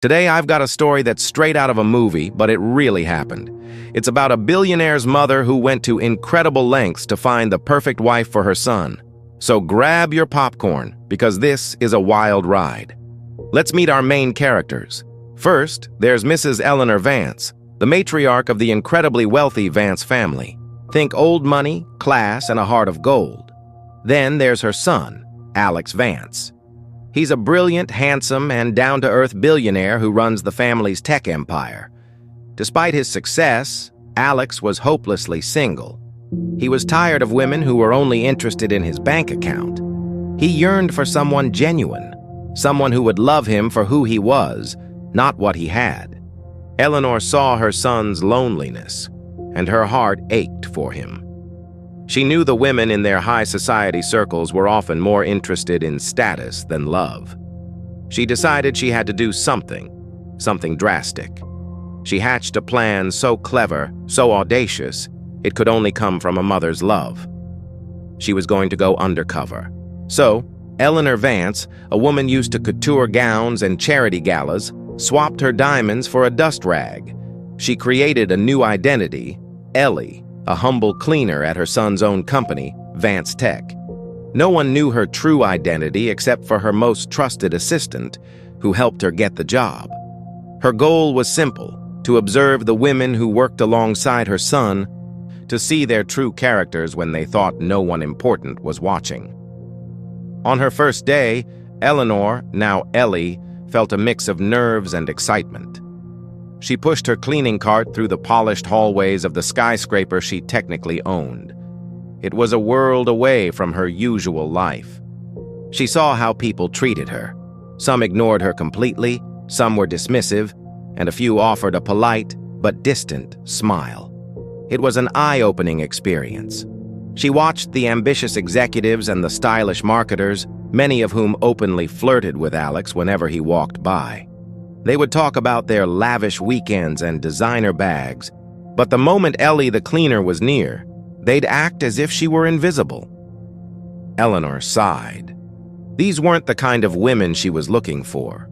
Today, I've got a story that's straight out of a movie, but it really happened. It's about a billionaire's mother who went to incredible lengths to find the perfect wife for her son. So grab your popcorn, because this is a wild ride. Let's meet our main characters. First, there's Mrs. Eleanor Vance, the matriarch of the incredibly wealthy Vance family. Think old money, class, and a heart of gold. Then there's her son, Alex Vance. He's a brilliant, handsome, and down-to-earth billionaire who runs the family's tech empire. Despite his success, Alex was hopelessly single. He was tired of women who were only interested in his bank account. He yearned for someone genuine, someone who would love him for who he was, not what he had. Eleanor saw her son's loneliness, and her heart ached for him. She knew the women in their high society circles were often more interested in status than love. She decided she had to do something drastic. She hatched a plan so clever, so audacious, it could only come from a mother's love. She was going to go undercover. So, Eleanor Vance, a woman used to couture gowns and charity galas, swapped her diamonds for a dust rag. She created a new identity, Ellie, a humble cleaner at her son's own company, Vance Tech. No one knew her true identity except for her most trusted assistant, who helped her get the job. Her goal was simple: to observe the women who worked alongside her son, to see their true characters when they thought no one important was watching. On her first day, Eleanor, now Ellie, felt a mix of nerves and excitement. She pushed her cleaning cart through the polished hallways of the skyscraper she technically owned. It was a world away from her usual life. She saw how people treated her. Some ignored her completely, some were dismissive, and a few offered a polite but distant smile. It was an eye-opening experience. She watched the ambitious executives and the stylish marketers, many of whom openly flirted with Alex whenever he walked by. They would talk about their lavish weekends and designer bags, but the moment Ellie the cleaner was near, they'd act as if she were invisible. Eleanor sighed. These weren't the kind of women she was looking for.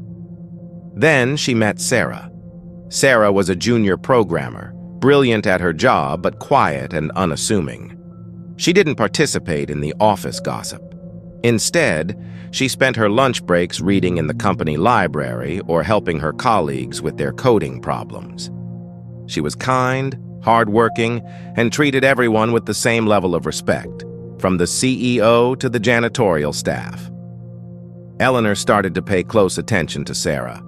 Then she met Sarah. Sarah was a junior programmer, brilliant at her job but quiet and unassuming. She didn't participate in the office gossip. Instead, she spent her lunch breaks reading in the company library or helping her colleagues with their coding problems. She was kind, hardworking, and treated everyone with the same level of respect, from the CEO to the janitorial staff. Eleanor started to pay close attention to Sarah.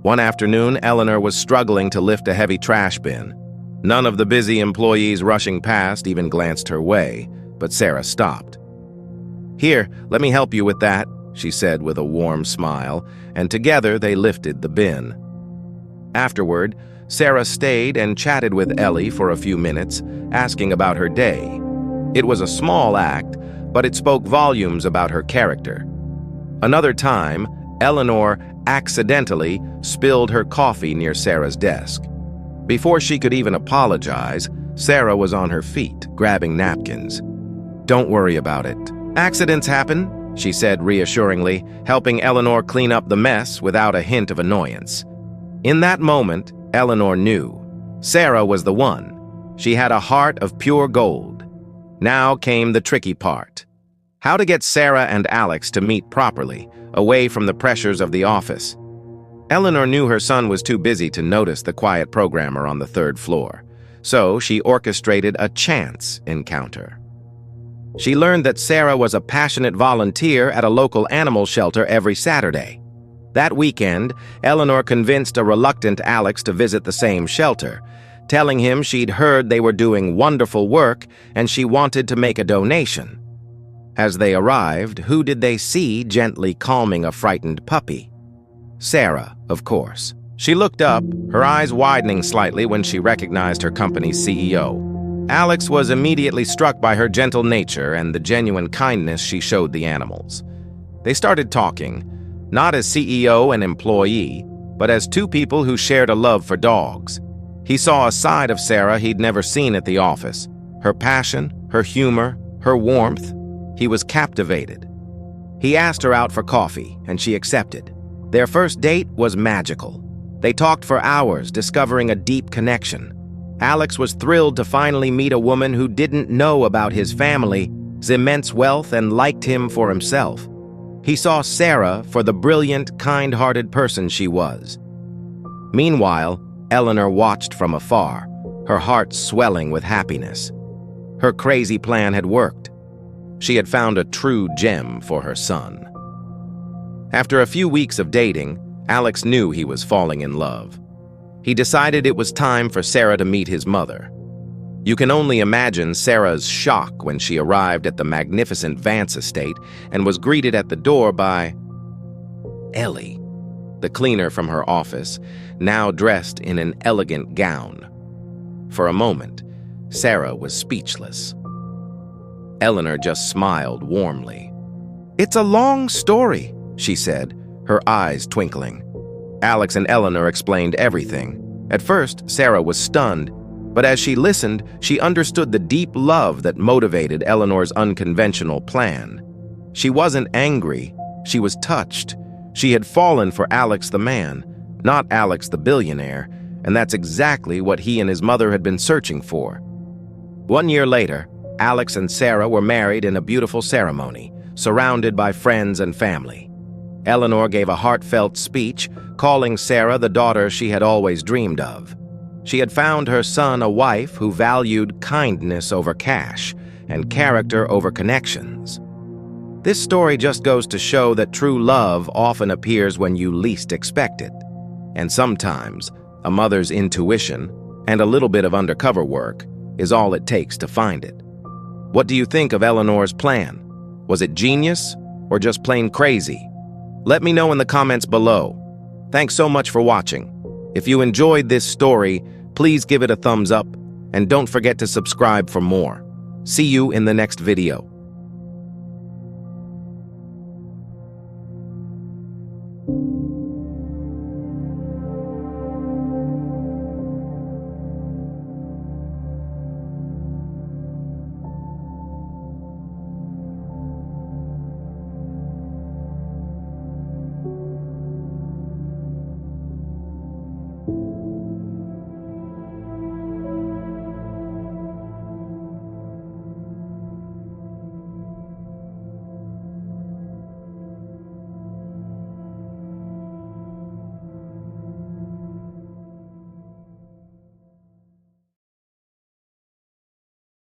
One afternoon, Eleanor was struggling to lift a heavy trash bin. None of the busy employees rushing past even glanced her way, but Sarah stopped. "Here, let me help you with that," she said with a warm smile, and together they lifted the bin. Afterward, Sarah stayed and chatted with Ellie for a few minutes, asking about her day. It was a small act, but it spoke volumes about her character. Another time, Eleanor accidentally spilled her coffee near Sarah's desk. Before she could even apologize, Sarah was on her feet, grabbing napkins. "Don't worry about it. Accidents happen," she said reassuringly, helping Eleanor clean up the mess without a hint of annoyance. In that moment, Eleanor knew. Sarah was the one. She had a heart of pure gold. Now came the tricky part. How to get Sarah and Alex to meet properly, away from the pressures of the office. Eleanor knew her son was too busy to notice the quiet programmer on the third floor, so she orchestrated a chance encounter. She learned that Sarah was a passionate volunteer at a local animal shelter every Saturday. That weekend, Eleanor convinced a reluctant Alex to visit the same shelter, telling him she'd heard they were doing wonderful work and she wanted to make a donation. As they arrived, who did they see gently calming a frightened puppy? Sarah, of course. She looked up, her eyes widening slightly when she recognized her company's CEO. Alex was immediately struck by her gentle nature and the genuine kindness she showed the animals. They started talking, not as CEO and employee, but as two people who shared a love for dogs. He saw a side of Sarah he'd never seen at the office. Her passion, her humor, her warmth. He was captivated. He asked her out for coffee, and she accepted. Their first date was magical. They talked for hours, discovering a deep connection. Alex was thrilled to finally meet a woman who didn't know about his family, his immense wealth, and liked him for himself. He saw Sarah for the brilliant, kind-hearted person she was. Meanwhile, Eleanor watched from afar, her heart swelling with happiness. Her crazy plan had worked. She had found a true gem for her son. After a few weeks of dating, Alex knew he was falling in love. He decided it was time for Sarah to meet his mother. You can only imagine Sarah's shock when she arrived at the magnificent Vance estate and was greeted at the door by Ellie, the cleaner from her office, now dressed in an elegant gown. For a moment, Sarah was speechless. Eleanor just smiled warmly. "It's a long story," she said, her eyes twinkling. Alex and Eleanor explained everything. At first, Sarah was stunned, but as she listened, she understood the deep love that motivated Eleanor's unconventional plan. She wasn't angry, she was touched. She had fallen for Alex the man, not Alex the billionaire, and that's exactly what he and his mother had been searching for. 1 year later, Alex and Sarah were married in a beautiful ceremony, surrounded by friends and family. Eleanor gave a heartfelt speech, calling Sarah the daughter she had always dreamed of. She had found her son a wife who valued kindness over cash and character over connections. This story just goes to show that true love often appears when you least expect it. And sometimes, a mother's intuition and a little bit of undercover work is all it takes to find it. What do you think of Eleanor's plan? Was it genius or just plain crazy? Let me know in the comments below. Thanks so much for watching. If you enjoyed this story, please give it a thumbs up and don't forget to subscribe for more. See you in the next video.